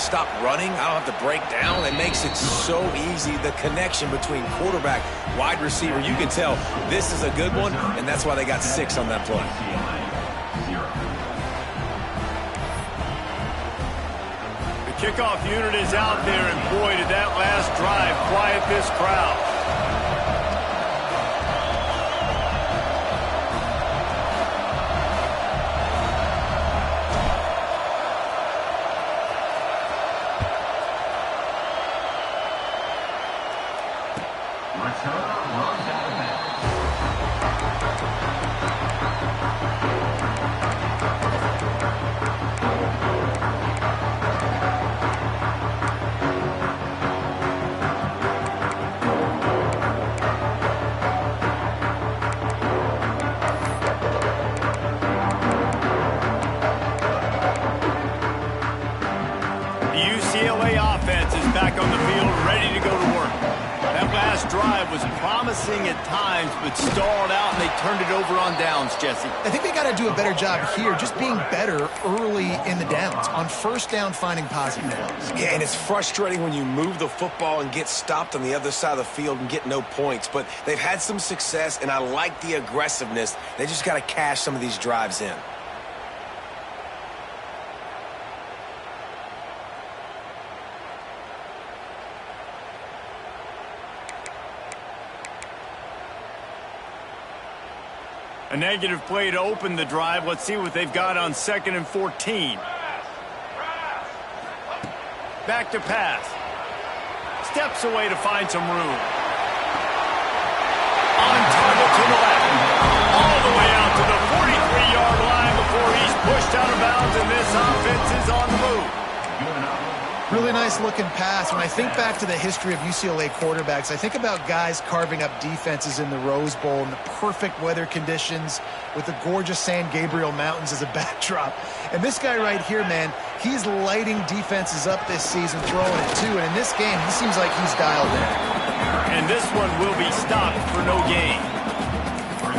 stop running. I don't have to break down. It makes it so easy, the connection between quarterback, wide receiver. You can tell this is a good one, and that's why they got 6 on that play. The kickoff unit is out there, and boy, did that last drive quiet this crowd. Back on the field, ready to go to work. That last drive was promising at times, but stalled out, and they turned it over on downs, Jesse. I think they got to do a better job here, just being better early in the downs. On first down, finding positive plays. Yeah, and it's frustrating when you move the football and get stopped on the other side of the field and get no points. But they've had some success, and I like the aggressiveness. They just got to cash some of these drives in. A negative play to open the drive. Let's see what they've got on 2nd and 14. Back to pass. Steps away to find some room. On target to the left. All the way out to the 43-yard line before he's pushed out of bounds, and this offense is on the move. Really nice looking pass. When I think back to the history of UCLA quarterbacks, I think about guys carving up defenses in the Rose Bowl in the perfect weather conditions with the gorgeous San Gabriel Mountains as a backdrop. And this guy right here, man, he's lighting defenses up this season, throwing it too. And in this game, he seems like he's dialed in. And this one will be stopped for no gain.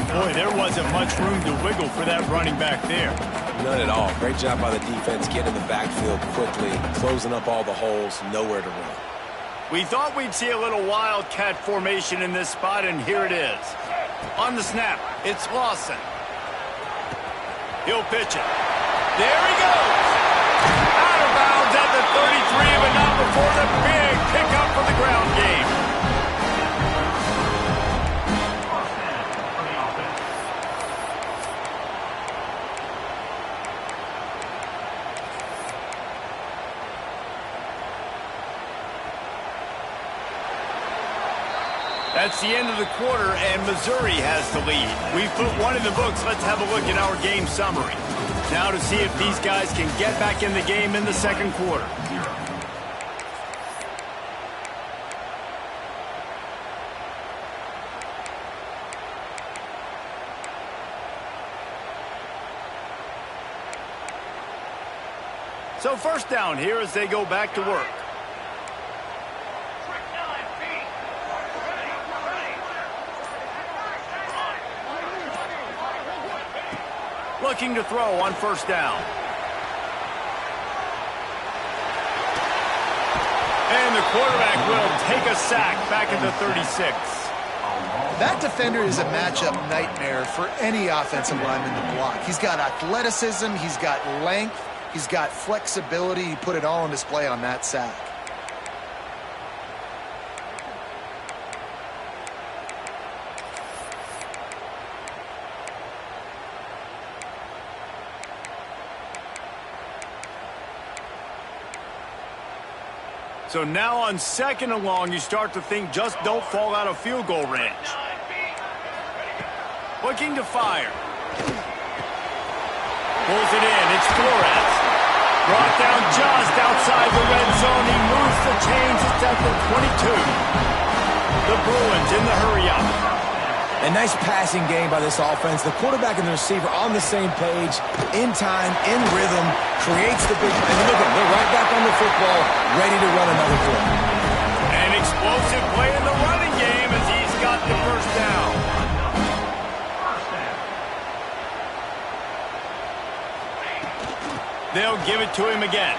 Boy, there wasn't much room to wiggle for that running back there. None at all. Great job by the defense getting in the backfield quickly, closing up all the holes, nowhere to run. We thought we'd see a little wildcat formation in this spot, and here it is. On the snap, it's Lawson. He'll pitch it. There he goes! Out of bounds at the 33, but not before the big pickup for the ground game. That's the end of the quarter, and Missouri has the lead. We've put one in the books. Let's have a look at our game summary. Now to see if these guys can get back in the game in the second quarter. So first down here as they go back to work. Looking to throw on first down. And the quarterback will take a sack back at the 36. That defender is a matchup nightmare for any offensive lineman to block. He's got athleticism, he's got length, he's got flexibility. He put it all on display on that sack. So now on second and long, you start to think just don't fall out of field goal range. Looking to fire. Pulls it in. It's Flores. Brought down just outside the red zone. He moves the chains. It's at the 22. The Bruins in the hurry-up. A nice passing game by this offense. The quarterback and the receiver on the same page, in time, in rhythm, creates the big play. Look at them, they're right back on the football, ready to run another play. An explosive play in the running game as he's got the first down. They'll give it to him again.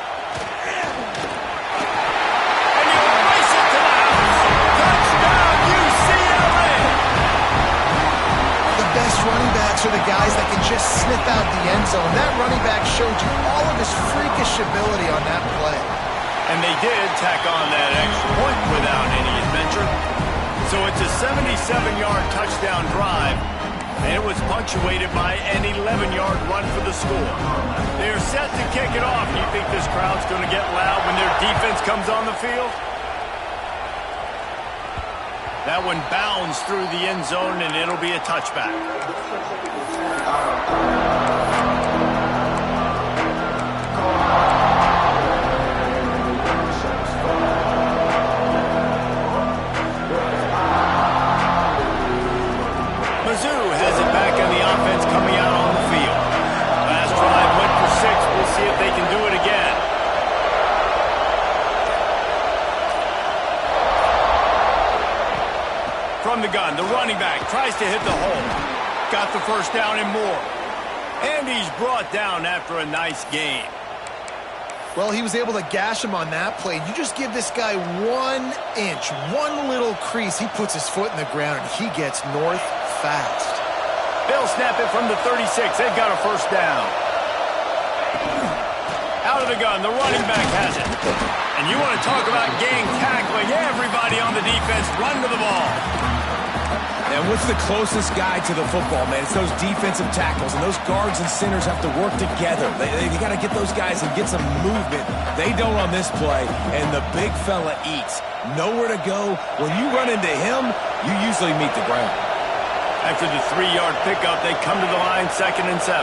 backs are the guys that can just sniff out the end zone. That running back showed you all of his freakish ability on that play. And they did tack on that extra point without any adventure. So it's a 77-yard touchdown drive, and it was punctuated by an 11-yard run for the score. They are set to kick it off. You think this crowd's going to get loud when their defense comes on the field? That one bounds through the end zone, and it'll be a touchback. Mizzou has it back on the offense coming out on the field. Last drive went for 6. We'll see if they can do it again. From the gun, the running back tries to hit the hole. Got the first down and more. And he's brought down after a nice gain. Well, he was able to gash him on that play. You just give this guy 1 inch, one little crease. He puts his foot in the ground, and he gets north fast. They'll snap it from the 36. They've got a first down. Out of the gun, the running back has it. And you want to talk about gang tackling. Everybody on the defense run to the ball. And what's the closest guy to the football, man? It's those defensive tackles, and those guards and centers have to work together. They got to get those guys and get some movement. They don't on this play, and the big fella eats. Nowhere to go. When you run into him, you usually meet the ground. After the 3-yard pickup, they come to the line, 2nd and 7.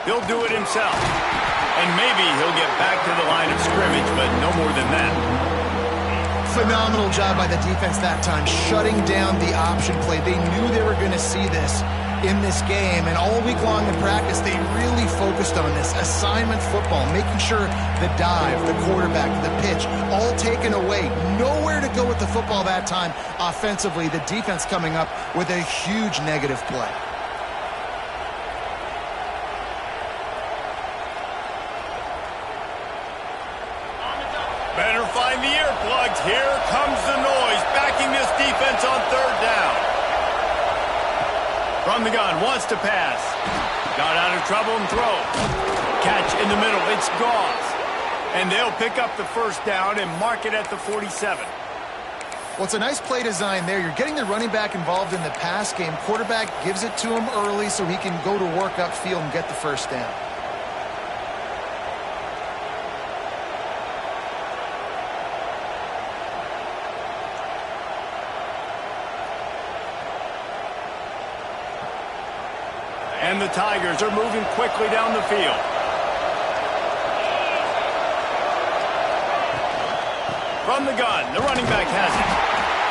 He'll do it himself. And maybe he'll get back to the line of scrimmage, but no more than that. Phenomenal job by the defense that time, shutting down the option play. They knew they were going to see this in this game, and all week long in practice, they really focused on this assignment football, making sure the dive, the quarterback, the pitch, all taken away. Nowhere to go with the football that time offensively. The defense coming up with a huge negative play. Better find the earplugs. Here comes the noise, backing this defense on 3rd down. From the gun, wants to pass. Got out of trouble and throw. Catch in the middle, it's Gauze. And they'll pick up the first down and mark it at the 47. Well, it's a nice play design there. You're getting the running back involved in the pass game. Quarterback gives it to him early so he can go to work upfield and get the first down. And the Tigers are moving quickly down the field. From the gun, the running back has it.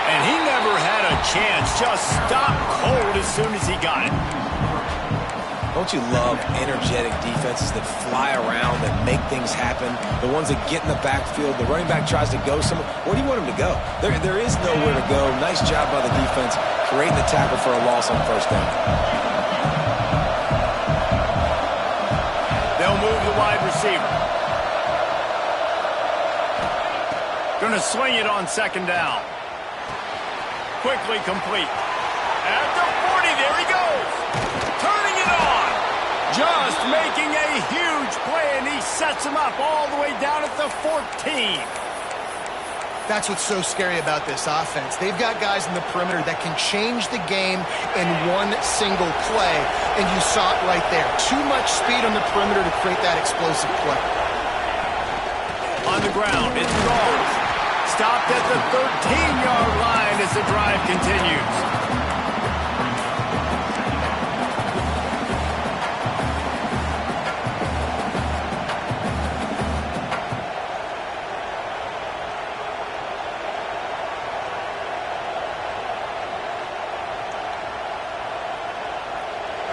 And he never had a chance. Just stopped cold as soon as he got it. Don't you love energetic defenses that fly around, that make things happen? The ones that get in the backfield, the running back tries to go somewhere. Where do you want him to go? There is nowhere to go. Nice job by the defense, creating the tackle for a loss on first down. They'll move the wide receiver. Going to swing it on 2nd down. Quickly complete. At the 40, there he goes. Turning it on. Just making a huge play, and he sets him up all the way down at the 14. That's what's so scary about this offense. They've got guys in the perimeter that can change the game in one single play, and you saw it right there. Too much speed on the perimeter to create that explosive play. On the ground, it's Gauze. Stopped at the 13-yard line as the drive continues.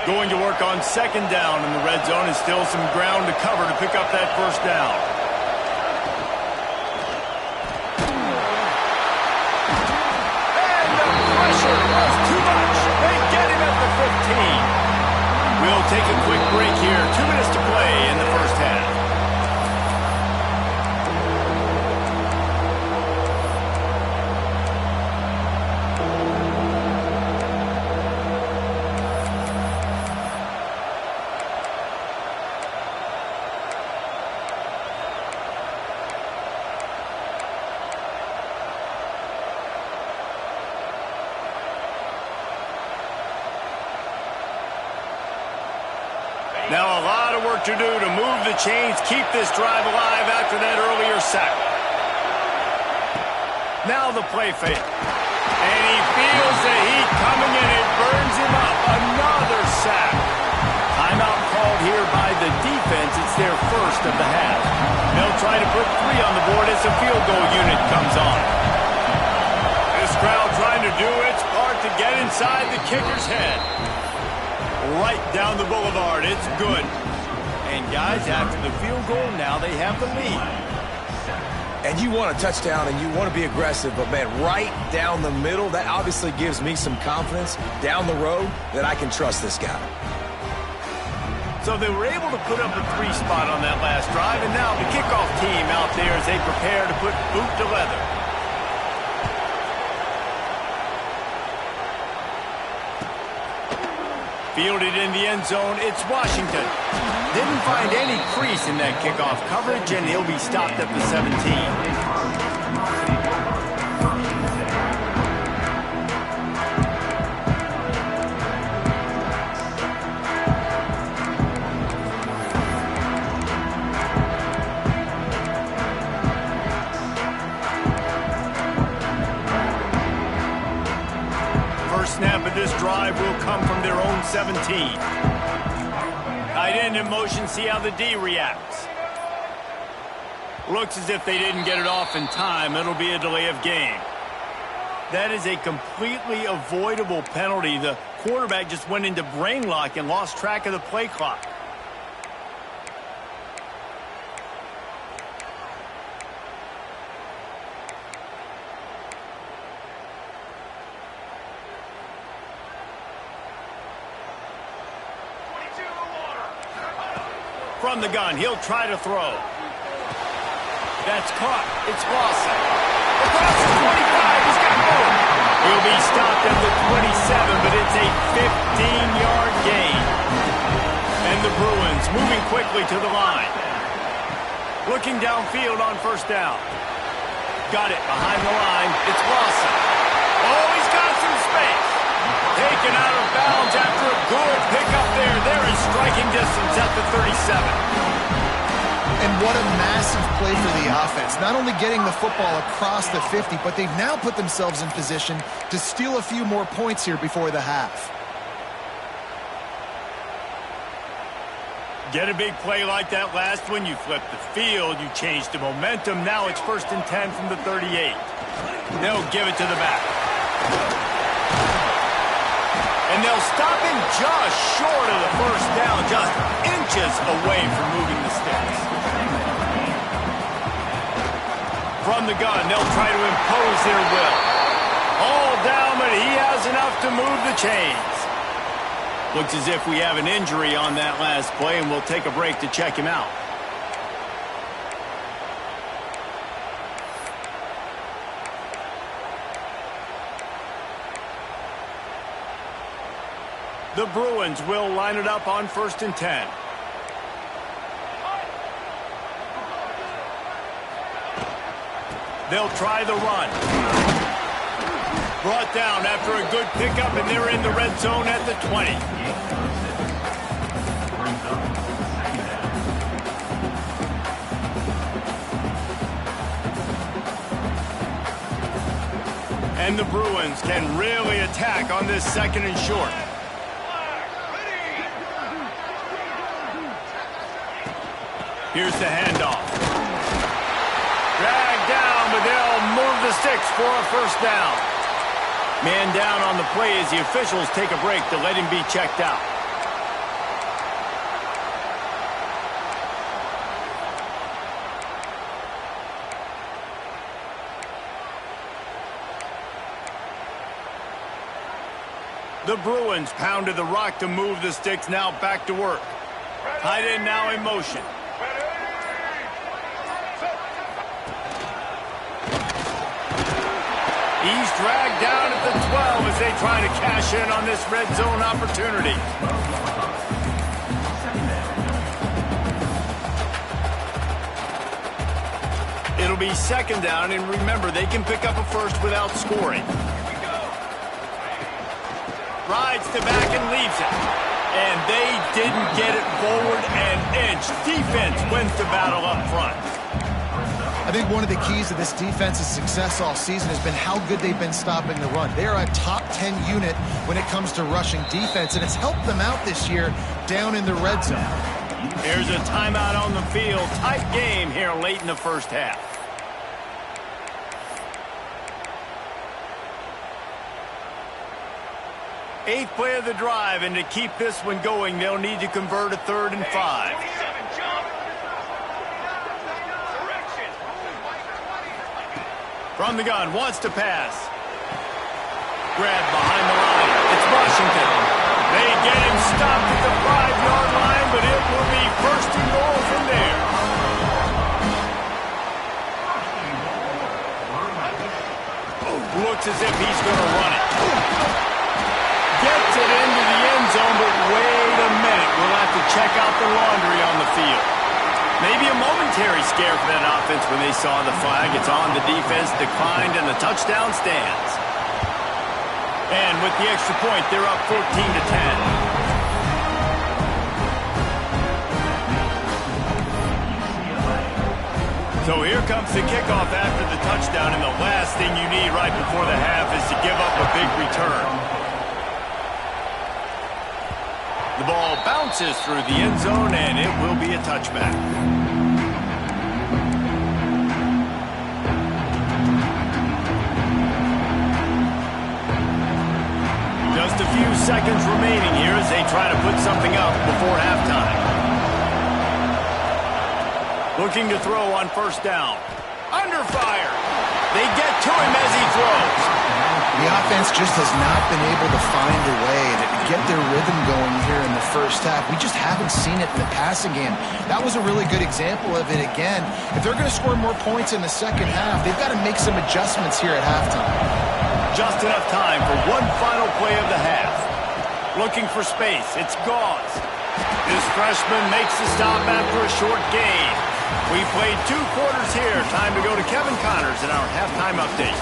Going to work on 2nd down in the red zone, and still some ground to cover to pick up that first down. And the pressure was too much. They get him at the 15. We'll take a quick break here. 2 minutes to play in the first half. to do to move the chains, keep this drive alive after that earlier sack. Now the play fake. And he feels the heat coming in. It burns him up. Another sack. Timeout called here by the defense. It's their first of the half. They'll try to put 3 on the board as the field goal unit comes on. This crowd trying to do its part to get inside the kicker's head. Right down the boulevard. It's good. And guys, after the field goal, now they have the lead. And you want a touchdown and you want to be aggressive, but man, right down the middle, that obviously gives me some confidence down the road that I can trust this guy. So they were able to put up a 3 spot on that last drive, and now the kickoff team out there as they prepare to put boot to leather. Fielded in the end zone, it's Washington. Didn't find any crease in that kickoff coverage, and he'll be stopped at the 17. Snap of this drive will come from their own 17. Tight end in motion, see how the D reacts. Looks as if they didn't get it off in time. It'll be a delay of game. That is a completely avoidable penalty. The quarterback just went into brain lock and lost track of the play clock. From the gun, he'll try to throw. That's caught. It's Lawson. Across the 25, he's got more. He'll be stopped at the 27, but it's a 15-yard gain. And the Bruins moving quickly to the line. Looking downfield on first down. Got it behind the line. It's Lawson. Oh, he's got some space. Taken out of bounds after a good pickup there. They're in striking distance at the 37. And what a massive play for the offense. Not only getting the football across the 50, but they've now put themselves in position to steal a few more points here before the half. Get a big play like that last one, you flip the field, you change the momentum. Now it's 1st and 10 from the 38. They'll give it to the back. And they'll stop him just short of the first down, just inches away from moving the sticks. From the gun, they'll try to impose their will. All down, but he has enough to move the chains. Looks as if we have an injury on that last play, and we'll take a break to check him out. The Bruins will line it up on 1st and 10. They'll try the run. Brought down after a good pickup, and they're in the red zone at the 20. And the Bruins can really attack on this 2nd and short. Here's the handoff. Dragged down, but they'll move the sticks for a first down. Man down on the play as the officials take a break to let him be checked out. The Bruins pounded the rock to move the sticks, now back to work. Tight end now in motion. He's dragged down at the 12 as they try to cash in on this red zone opportunity. It'll be 2nd down, and remember, they can pick up a first without scoring. Rides to back and leaves it. And they didn't get it forward an inch. Defense wins the battle up front. I think one of the keys to this defense's success all season has been how good they've been stopping the run. They are a top 10 unit when it comes to rushing defense, and it's helped them out this year down in the red zone. Here's a timeout on the field. Tight game here late in the first half. Eighth play of the drive, and to keep this one going, they'll need to convert a 3rd and 5. From the gun, wants to pass. Grab behind the line. It's Washington. They get him stopped at the 5-yard line, but it will be 1st and goal from there. Looks as if he's going to run it. Gets it into the end zone, but wait a minute. We'll have to check out the laundry on the field. Maybe a momentary scare for that offense when they saw the flag. It's on the defense, declined, and the touchdown stands. And with the extra point, they're up 14-10. So here comes the kickoff after the touchdown, and the last thing you need right before the half is to give up a big return. The ball bounces through the end zone, and it will be a touchback. Just a few seconds remaining here as they try to put something up before halftime. Looking to throw on 1st down. Under fire. They get to him as he throws. The offense just has not been able to find a way to get their rhythm going here in the first half. We just haven't seen it in the passing game. That was a really good example of it again. If they're going to score more points in the second half, they've got to make some adjustments here at halftime. Just enough time for one final play of the half. Looking for space. It's Gauze. This freshman makes the stop after a short gain. We played 2 quarters here. Time to go to Kevin Connors in our halftime update.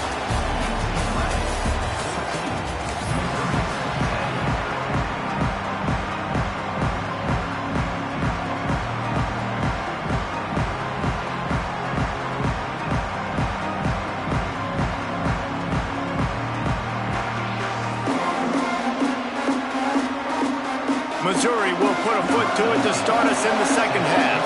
Missouri will put a foot to it to start us in the second half.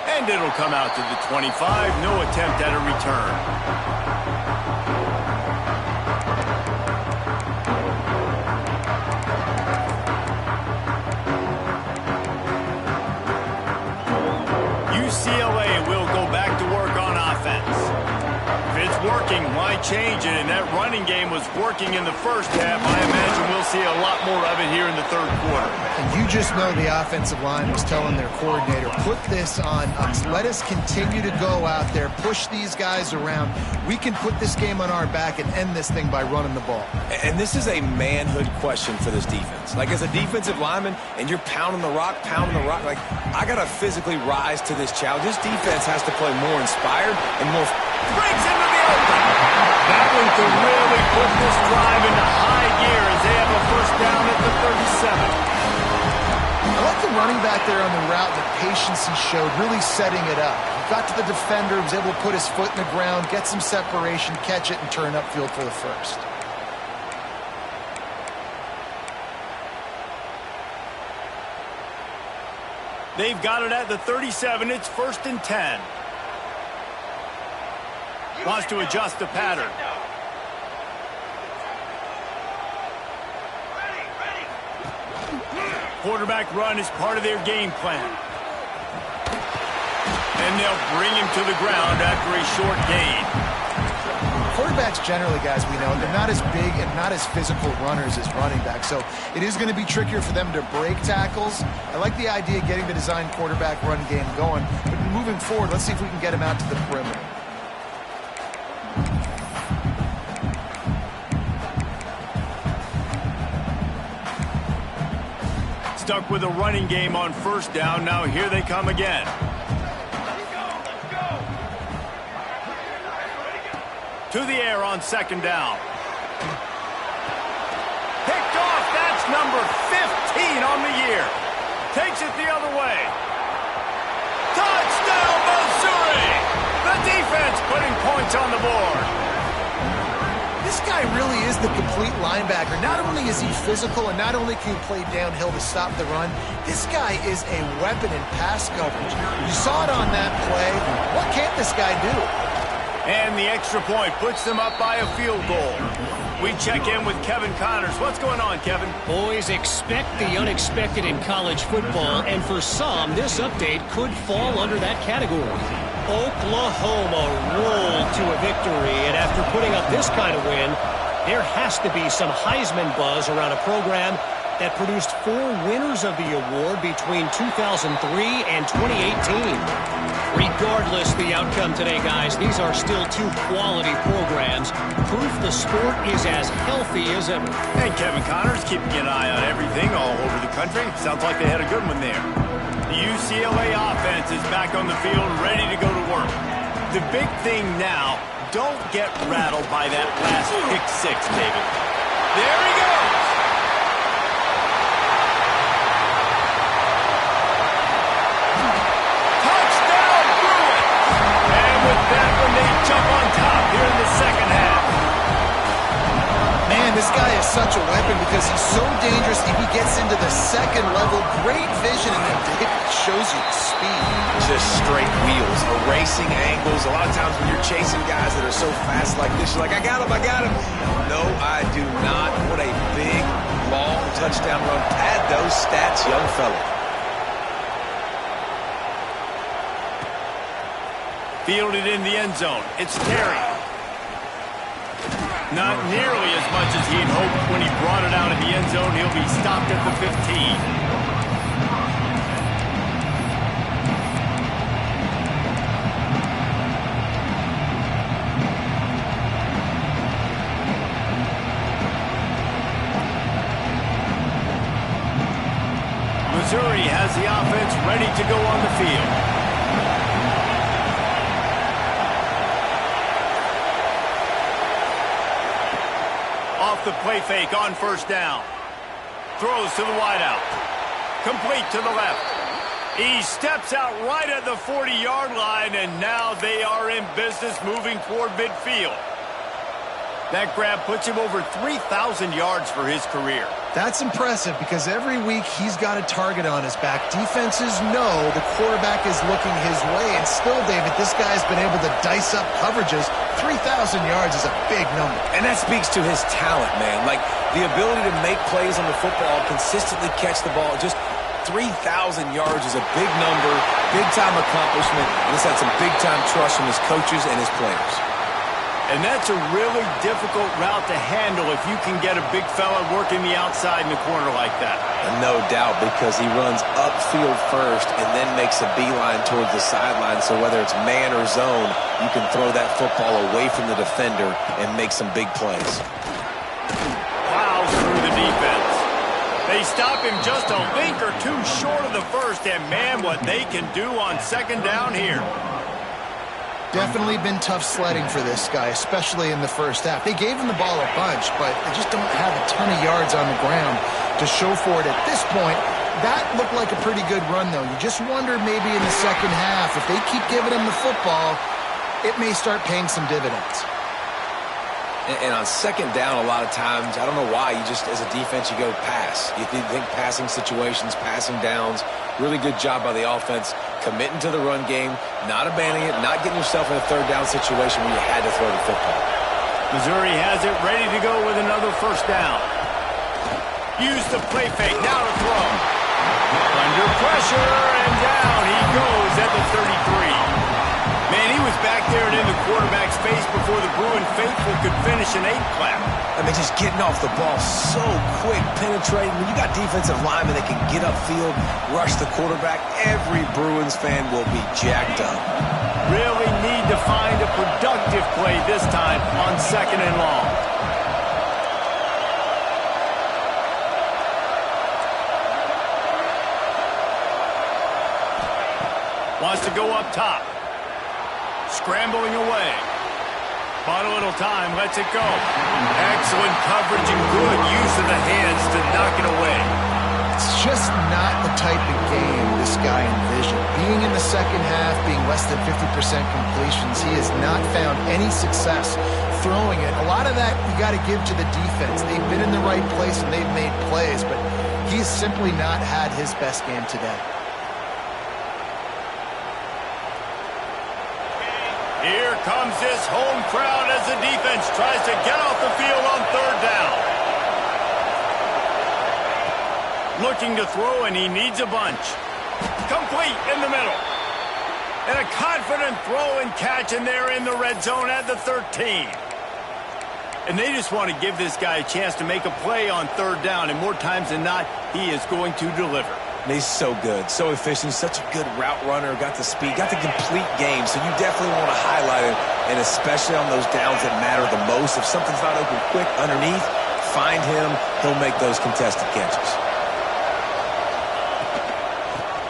And it'll come out to the 25. No attempt at a return. UCLA will go back to work on offense. If it's working, why change it? And that running game was working in the first half. I imagine we'll see a lot more of it here in the 3rd quarter. And you just know the offensive line was telling their coordinator, put this on us. Let us continue to go out there, push these guys around. We can put this game on our back and end this thing by running the ball. And this is a manhood question for this defense. Like, as a defensive lineman, and you're pounding the rock, like, I got to physically rise to this challenge. This defense has to play more inspired and more... Breaks into the open. That one could really put this drive into high gear as they have a 1st down at the 37. I like the running back there on the route, the patience he showed, really setting it up. He got to the defender, was able to put his foot in the ground, get some separation, catch it, and turn upfield for the 1st. They've got it at the 37. It's 1st and 10. Wants to adjust the pattern. Quarterback run is part of their game plan. And they'll bring him to the ground after a short gain. Quarterbacks generally, guys, we know, they're not as big and not as physical runners as running backs, so it is going to be trickier for them to break tackles. I like the idea of getting the design quarterback run game going, but moving forward, let's see if we can get him out to the perimeter. Stuck with a running game on 1st down. Now here they come again. To the air on second down. Picked off. That's number 15 on the year. Takes it the other way. Touchdown, Missouri! The defense putting points on the board. This guy really is the complete linebacker. Not only is he physical and not only can he play downhill to stop the run, this guy is a weapon in pass coverage. You saw it on that play. What can't this guy do? And the extra point puts them up by a field goal. We check in with Kevin Connors. What's going on, Kevin? Boys, expect the unexpected in college football, and for some, this update could fall under that category. Oklahoma rolled to a victory, and after putting up this kind of win, there has to be some Heisman buzz around a program that produced 4 winners of the award between 2003 and 2018. Regardless the outcome today, guys, these are still 2 quality programs. Proof the sport is as healthy as ever. And Kevin Connors keeping an eye on everything all over the country. Sounds like they had a good one there. The UCLA offense is back on the field, ready to go to work. The big thing now, don't get rattled by that last pick 6, David. There he goes. Touchdown, Bruins. And with that one, they jump on top here in the second half. Man, this guy is such a weapon because he's so dangerous if he gets into the second level. Great vision, and then it shows you the speed. Just straight wheels, erasing angles. A lot of times when you're chasing guys that are so fast like this, you're like, I got him, I got him. No, I do not. What a big, long touchdown run. Pad those stats, young fella. Fielded in the end zone. It's Terry. Not nearly as much as he'd hoped when he brought it out in the end zone. He'll be stopped at the 15. Missouri has the offense ready to go on the field. Off the play fake on first down. Throws to the wideout. Complete to the left. He steps out right at the 40-yard line, and now they are in business moving toward midfield. That grab puts him over 3,000 yards for his career. That's impressive because every week he's got a target on his back. Defenses know the quarterback is looking his way, and still, David, this guy's been able to dice up coverages. 3,000 yards is a big number. And that speaks to his talent, man. Like, the ability to make plays on the football, consistently catch the ball. Just 3,000 yards is a big number, big-time accomplishment, and he's had some big-time trust from his coaches and his players. And that's a really difficult route to handle if you can get a big fella working the outside in the corner like that. No doubt, because he runs upfield first and then makes a beeline towards the sideline. So whether it's man or zone, you can throw that football away from the defender and make some big plays. Plows through the defense. They stop him just a link or two short of the first, and man, what they can do on second down here. Definitely been tough sledding for this guy, especially in the first half. They gave him the ball a bunch, but they just don't have a ton of yards on the ground to show for it at this point. That looked like a pretty good run, though. You just wonder maybe in the second half, if they keep giving him the football, it may start paying some dividends. And on second down, a lot of times, I don't know why, you just, as a defense, you go pass. You think passing situations, passing downs. Really good job by the offense, committing to the run game, not abandoning it, not getting yourself in a third down situation where you had to throw the football. Missouri has it ready to go with another first down. Use the play fake, now to throw. Under pressure, and down he goes at the 33. Man, he was back there and in the quarterback's face before the Bruin faithful could finish an 8-clap. I mean, just getting off the ball so quick, penetrating. When you got defensive linemen that can get upfield, rush the quarterback, every Bruins fan will be jacked up. Really need to find a productive play this time on second and long. Wants to go up top. Scrambling away. Bought a little time, lets it go. Excellent coverage and good use of the hands to knock it away. It's just not the type of game this guy envisioned. Being in the second half, being less than 50% completions, he has not found any success throwing it. A lot of that you got to give to the defense. They've been in the right place and they've made plays, but he's simply not had his best game today. Here comes this home crowd as the defense tries to get off the field on third down. Looking to throw, and he needs a bunch. Complete in the middle. And a confident throw and catch, and they're in the red zone at the 13. And they just want to give this guy a chance to make a play on third down, and more times than not, he is going to deliver. And he's so good, so efficient, such a good route runner, got the speed, got the complete game, so you definitely want to highlight it, and especially on those downs that matter the most. If something's not open quick underneath, find him, he'll make those contested catches.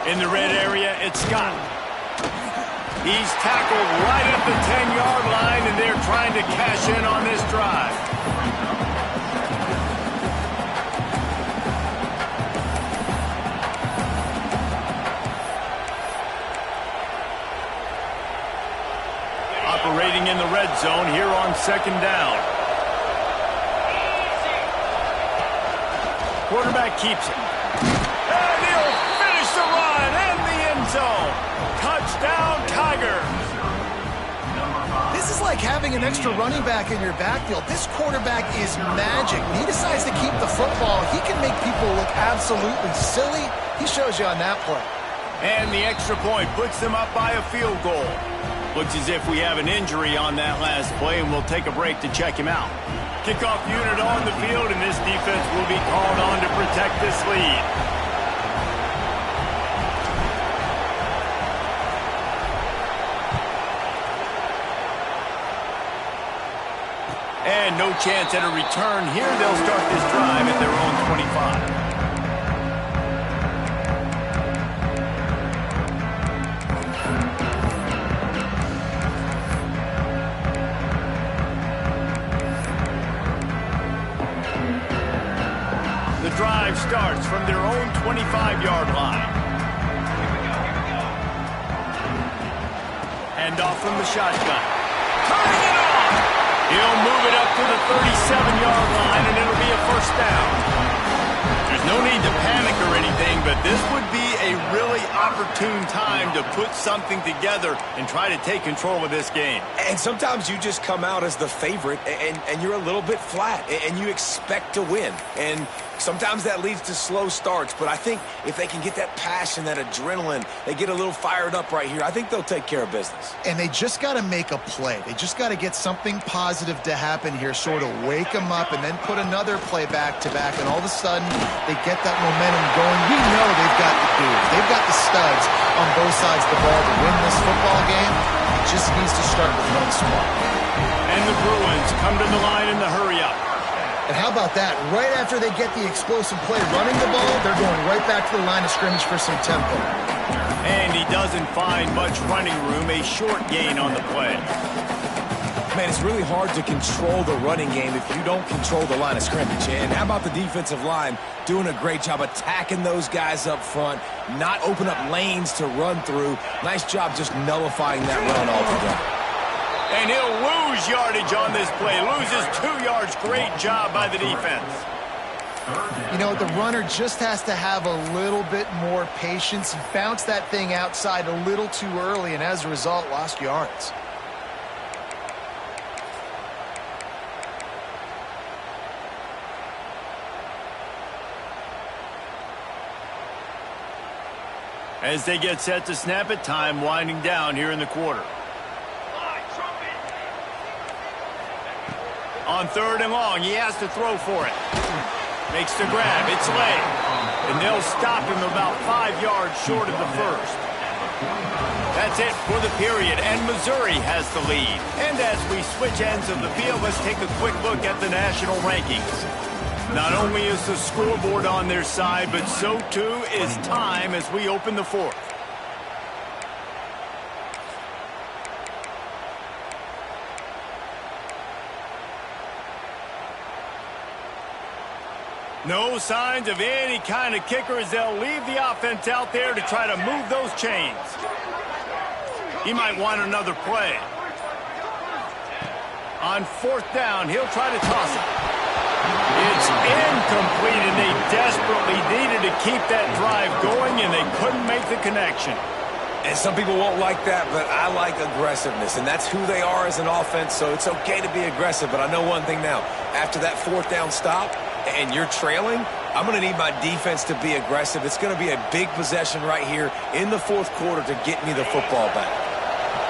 In the red area, it's Scott. He's tackled right at the 10-yard line, and they're trying to cash in on this drive. Operating in the red zone here on second down. Quarterback keeps it. And he'll finish the run in the end zone. Touchdown, Tigers. This is like having an extra running back in your backfield. This quarterback is magic. When he decides to keep the football, he can make people look absolutely silly. He shows you on that play. And the extra point puts them up by a field goal. Looks as if we have an injury on that last play, and we'll take a break to check him out. Kickoff unit on the field, and this defense will be called on to protect this lead. And no chance at a return here. They'll start this drive at their own 25. The drive starts from their own 25-yard line. Hand off from the shotgun. Turning it on! He'll move it up to the 37-yard line, and it'll be a first down. There's no need to panic or anything, but this would be a really opportune time to put something together and try to take control of this game. And sometimes you just come out as the favorite, and you're a little bit flat, and you expect to win. And sometimes that leads to slow starts, but I think if they can get that passion, that adrenaline, they get a little fired up right here, I think they'll take care of business. And they just got to make a play. They just got to get something positive to happen here, sort of wake them up, and then put another play back-to-back, and all of a sudden they get that momentum going. We know they've got the dudes. They've got the studs on both sides of the ball to win this football game. It just needs to start with one smart. And the Bruins come to the line in the hurry-up. And how about that? Right after they get the explosive play running the ball, they're going right back to the line of scrimmage for some tempo. And he doesn't find much running room, a short gain on the play. Man, it's really hard to control the running game if you don't control the line of scrimmage. And how about the defensive line doing a great job attacking those guys up front, not open up lanes to run through. Nice job just nullifying that run altogether. And he'll lose yardage on this play. Loses 2 yards. Great job by the defense. You know, the runner just has to have a little bit more patience. He bounced that thing outside a little too early, and as a result, lost yards. As they get set to snap it, time winding down here in the quarter. On third and long, he has to throw for it. Makes the grab. It's late. And they'll stop him about 5 yards short of the first. That's it for the period, and Missouri has the lead. And as we switch ends of the field, let's take a quick look at the national rankings. Not only is the scoreboard on their side, but so too is time as we open the fourth. No signs of any kind of kicker as they'll leave the offense out there to try to move those chains. He might want another play. On 4th down, he'll try to toss it. It's incomplete, and they desperately needed to keep that drive going, and they couldn't make the connection. And some people won't like that, but I like aggressiveness, and that's who they are as an offense, so it's okay to be aggressive. But I know one thing now. After that 4th down stop and you're trailing, I'm going to need my defense to be aggressive. It's going to be a big possession right here in the 4th quarter to get me the football back.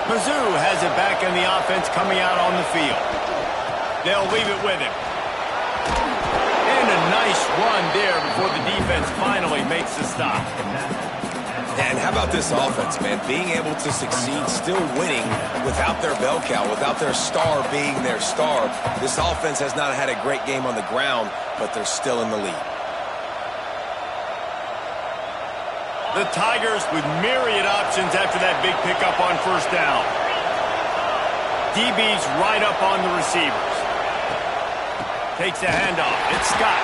Mizzou has it back in the offense coming out on the field. They'll leave it with him. And a nice run there before the defense finally makes the stop. And how about this offense, man? Being able to succeed, still winning without their bell cow, without their star being their star. This offense has not had a great game on the ground, but they're still in the lead. The Tigers with myriad options after that big pickup on 1st down. DB's right up on the receivers. Takes the handoff. It's Scott.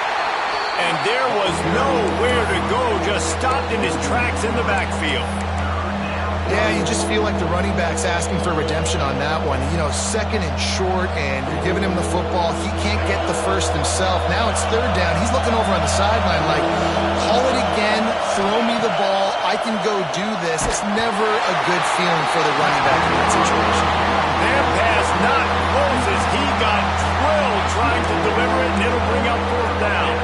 And there was nowhere to go, just stopped in his tracks in the backfield. Yeah, you just feel like the running back's asking for redemption on that one. You know, 2nd and short, and you're giving him the football. He can't get the first himself. Now it's 3rd down. He's looking over on the sideline like, call it again, throw me the ball, I can go do this. It's never a good feeling for the running back in that situation. Their pass not close as he got drilled trying to deliver it, and it'll bring up 4th down.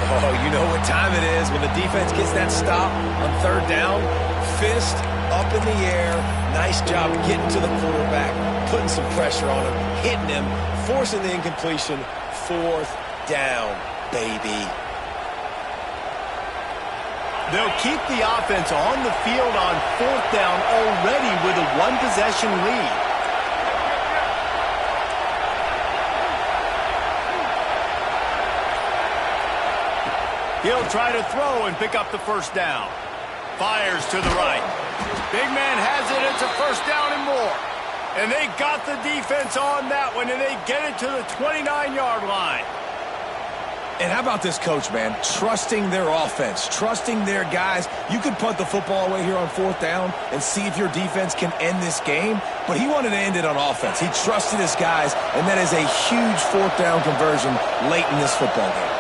Oh, you know what time it is when the defense gets that stop on 3rd down. Fist up in the air. Nice job getting to the quarterback, putting some pressure on him, hitting him, forcing the incompletion. 4th down, baby. They'll keep the offense on the field on 4th down already with a 1-possession lead. He'll try to throw and pick up the 1st down. Fires to the right. Big man has it. It's a 1st down and more. And they got the defense on that one, and they get it to the 29-yard line. And how about this coach, man? Trusting their offense, trusting their guys. You could punt the football away here on 4th down and see if your defense can end this game, but he wanted to end it on offense. He trusted his guys, and that is a huge 4th down conversion late in this football game.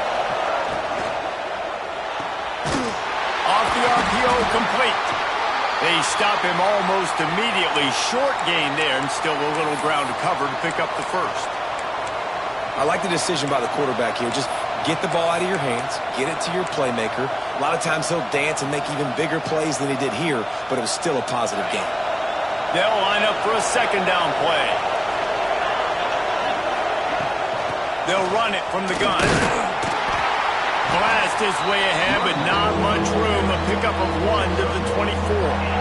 Off the RPO, complete. They stop him almost immediately. Short gain there, and still a little ground to cover to pick up the 1st. I like the decision by the quarterback here. Just get the ball out of your hands, get it to your playmaker. A lot of times he'll dance and make even bigger plays than he did here, but it was still a positive game. They'll line up for a 2nd down play. They'll run it from the gun. Blast his way ahead, but not much room. A pickup of 1 to the 24.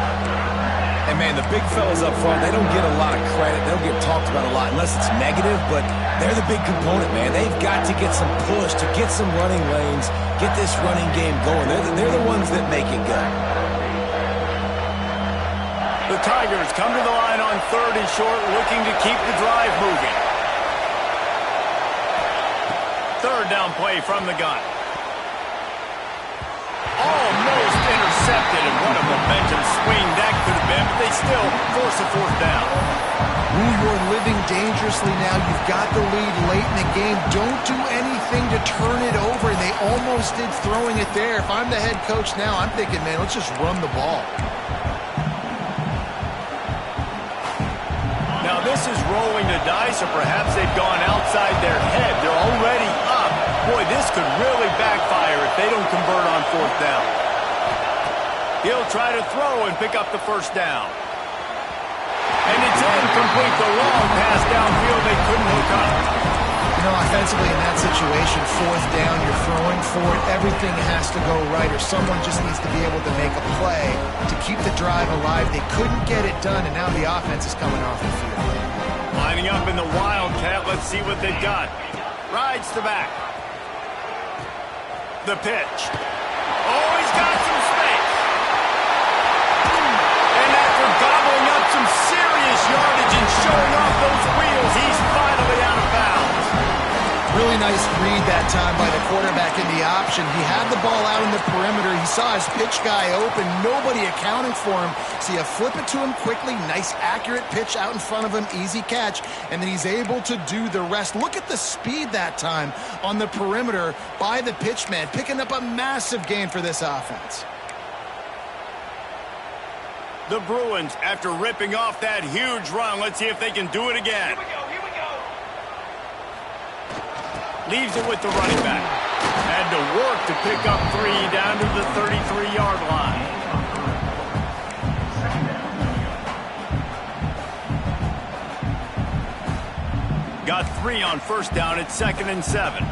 And, man, the big fellas up front, they don't get a lot of credit. They don't get talked about a lot unless it's negative, but they're the big component, man. They've got to get some push, to get some running lanes, get this running game going. They're the ones that make it go. The Tigers come to the line on 3rd and short, looking to keep the drive moving. 3rd down play from the gun. Almost intercepted, and what a momentum swing that could have been, but they still force a 4th down. Ooh, you're living dangerously now. You've got the lead late in the game. Don't do anything to turn it over. They almost did throwing it there. If I'm the head coach now, I'm thinking, man, let's just run the ball. Now this is rolling the dice, or perhaps they've gone outside their head. They're already up. Boy, this could really backfire if they don't convert on 4th down. He'll try to throw and pick up the 1st down. And it's incomplete. The long pass downfield, they couldn't hook up. You know, offensively in that situation, 4th down, you're throwing for it. Everything has to go right, or someone just needs to be able to make a play to keep the drive alive. They couldn't get it done, and now the offense is coming off the field. Lining up in the Wildcat. Let's see what they've got. Rides the back. The pitch. Oh, he's got some space. And after gobbling up some serious yardage and showing off those wheels, he's finally out of bounds. Really nice read that time by the quarterback in the option. He had the ball out in the perimeter. He saw his pitch guy open. Nobody accounting for him. So you flip it to him quickly. Nice, accurate pitch out in front of him. Easy catch. And then he's able to do the rest. Look at the speed that time on the perimeter by the pitchman, picking up a massive gain for this offense. The Bruins, after ripping off that huge run, let's see if they can do it again. Here we go. Leaves it with the running back. Had to work to pick up 3 down to the 33-yard line. Got 3 on first down at 2nd and 7.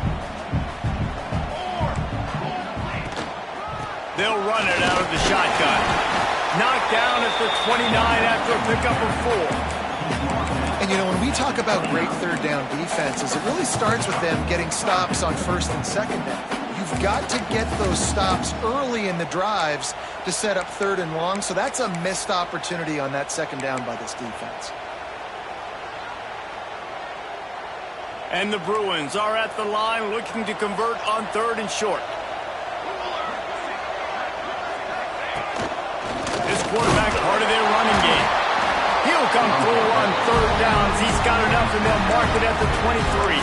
They'll run it out of the shotgun. Knocked down at the 29 after a pickup of 4. And, you know, when we talk about great third down defenses, it really starts with them getting stops on first and second down. You've got to get those stops early in the drives to set up third and long, so that's a missed opportunity on that second down by this defense. And the Bruins are at the line looking to convert on 3rd and short. This quarterback, part of their running game. He'll come through on 3rd downs. He's got enough, and they'll mark it at the 23.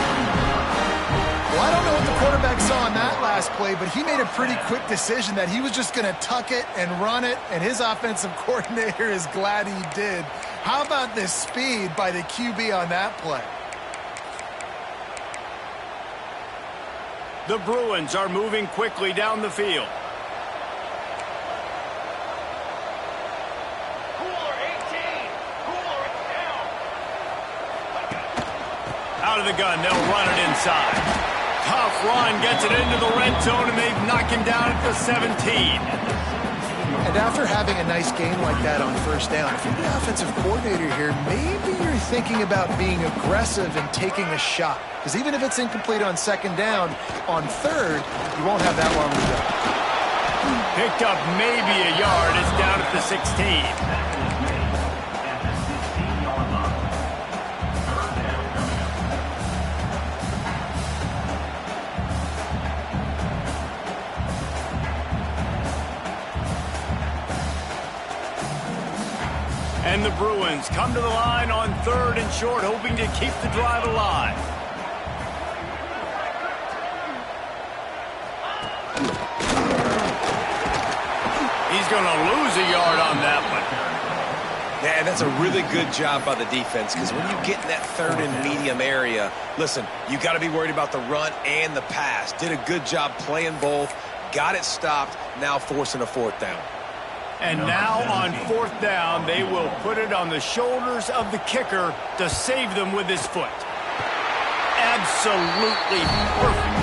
Well, I don't know what the quarterback saw on that last play, but he made a pretty quick decision that he was just going to tuck it and run it, and his offensive coordinator is glad he did. How about this speed by the QB on that play? The Bruins are moving quickly down the field. Out of the gun, they'll run it inside. Tough run, gets it into the red zone, and they knock him down at the 17. And after having a nice game like that on first down, if you're the offensive coordinator here, maybe you're thinking about being aggressive and taking a shot. Because even if it's incomplete on second down, on third, you won't have that long to go. Picked up maybe a yard. It's down at the 16. And the Bruins come to the line on 3rd and short, hoping to keep the drive alive. He's going to lose a yard on that one. Yeah, and that's a really good job by the defense, because when you get in that 3rd and medium area, listen, you got to be worried about the run and the pass. Did a good job playing both, got it stopped, now forcing a 4th down. And now on 4th down, they will put it on the shoulders of the kicker to save them with his foot. Absolutely perfect.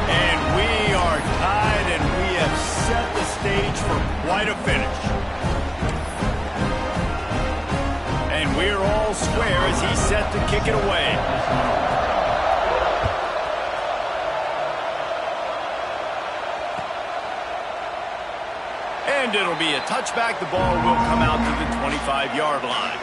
And we are tied, and we have set the stage for quite a finish. And we're all square as he's set to kick it away. And it'll be a touchback. The ball will come out to the 25-yard line.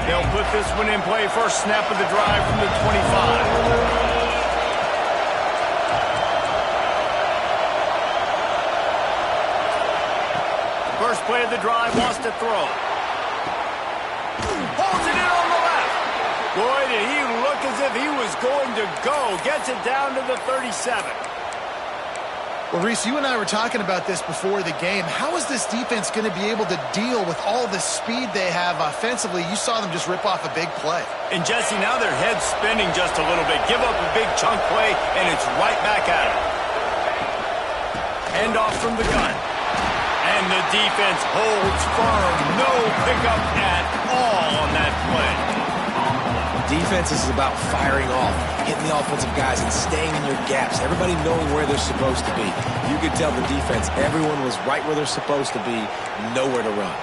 They'll put this one in play. First snap of the drive from the 25. First play of the drive, wants to throw. Holds it in on the left. Boy, did he look as if he was going to go. Gets it down to the 37. Well, Reese, you and I were talking about this before the game. How is this defense going to be able to deal with all the speed they have offensively? You saw them just rip off a big play. And, Jesse, now their head's spinning just a little bit. Give up a big chunk play, and it's right back at them. Hand off from the gun. And the defense holds firm. No pickup at all on that play. Defense is about firing off, hitting the offensive guys and staying in your gaps. Everybody knowing where they're supposed to be. You could tell the defense, everyone was right where they're supposed to be, nowhere to run.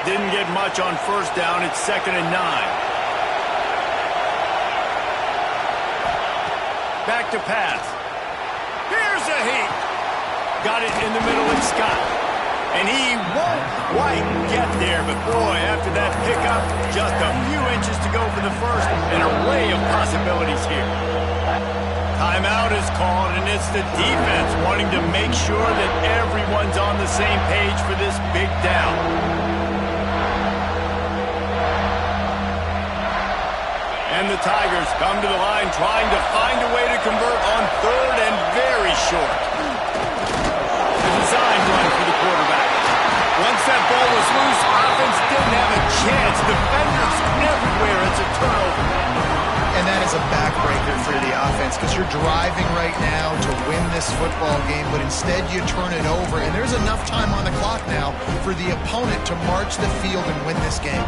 Didn't get much on first down. It's 2nd and 9. Back to pass. Here's a heat. Got it in the middle with Scott. And he won't quite get there, but boy, after that pickup, just a few inches to go for the first, an array of possibilities here. Timeout is called, and it's the defense wanting to make sure that everyone's on the same page for this big down. And the Tigers come to the line trying to find a way to convert on third and very short. The design run for the quarterback. Once that ball was loose, offense didn't have a chance. Defenders everywhere. It's a turnover. And that is a backbreaker for the offense because you're driving right now to win this football game, but instead you turn it over. And there's enough time on the clock now for the opponent to march the field and win this game.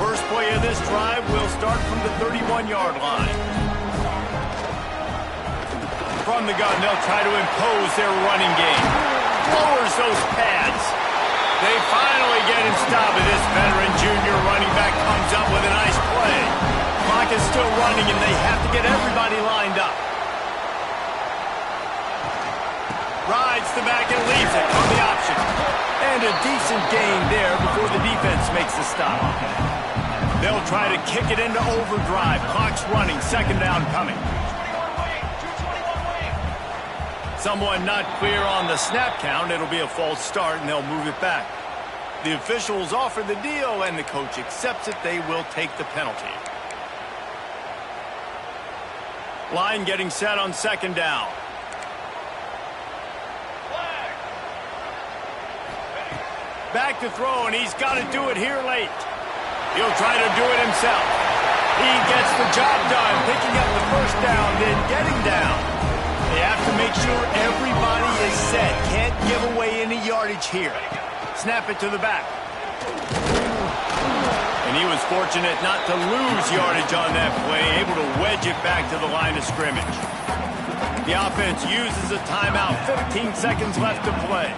First play of this drive will start from the 31-yard line. From the gun, they'll try to impose their running game. Lowers those pads. They finally get him stopped, and this veteran junior running back comes up with a nice play. Clock is still running, and they have to get everybody lined up. Rides the back and leaves it on the option. And a decent gain there before the defense makes the stop. They'll try to kick it into overdrive. Clock's running, second down coming. Someone not clear on the snap count. It'll be a false start, and they'll move it back. The officials offer the deal, and the coach accepts it. They will take the penalty. Line getting set on second down. Back to throw, and he's got to do it here late. He'll try to do it himself. He gets the job done, picking up the first down, then getting down. They have to make sure everybody is set. Can't give away any yardage here. Snap it to the back. And he was fortunate not to lose yardage on that play, able to wedge it back to the line of scrimmage. The offense uses a timeout, 15 seconds left to play.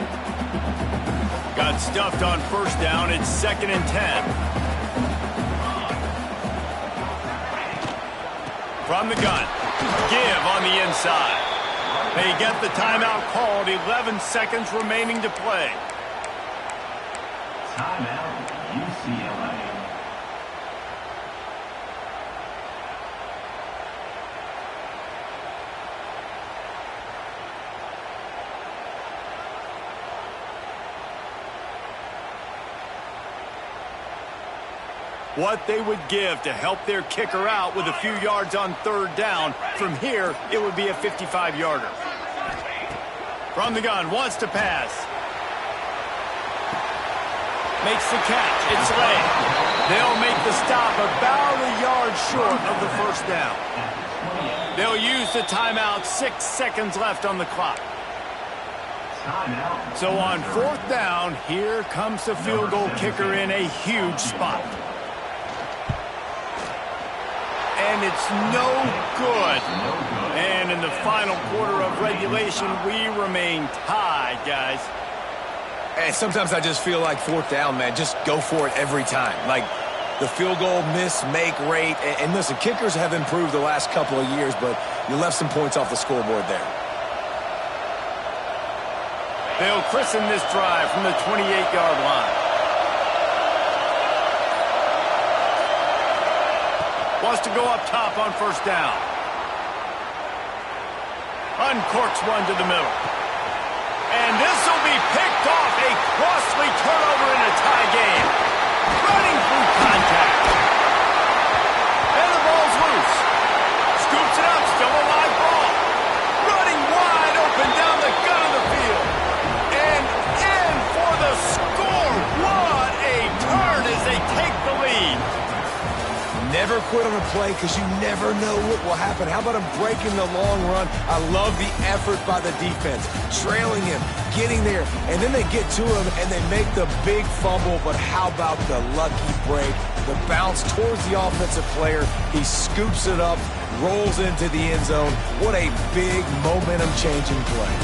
Got stuffed on first down. It's 2nd and 10. From the gun. Give on the inside. They get the timeout called. 11 seconds remaining to play. Timeout, UCLA. What they would give to help their kicker out with a few yards on third down. From here, it would be a 55-yarder. From the gun, wants to pass. Makes the catch. It's late. They'll make the stop about a yard short of the first down. They'll use the timeout. 6 seconds left on the clock. So on fourth down, here comes the field goal kicker in a huge spot. And it's no good. And in the final quarter of regulation, we remain tied, guys. And sometimes I just feel like fourth down, man. Just go for it every time. Like the field goal miss-make rate. And listen, kickers have improved the last couple of years, but you left some points off the scoreboard there. They'll christen this drive from the 28-yard line. Wants to go up top on first down. Uncorks one to the middle. And this will be picked off. A costly turnover in a tie game. Running through contact. And the ball's loose. Scoops it up. Still a live ball. Running wide open down the gut of the field. And in for the score. What a turn as they take the lead. Never quit on a play because you never know what will happen. How about him breaking the long run? I love the effort by the defense. Trailing him, getting there, and then they get to him and they make the big fumble. But how about the lucky break? The bounce towards the offensive player. He scoops it up, rolls into the end zone. What a big momentum-changing play.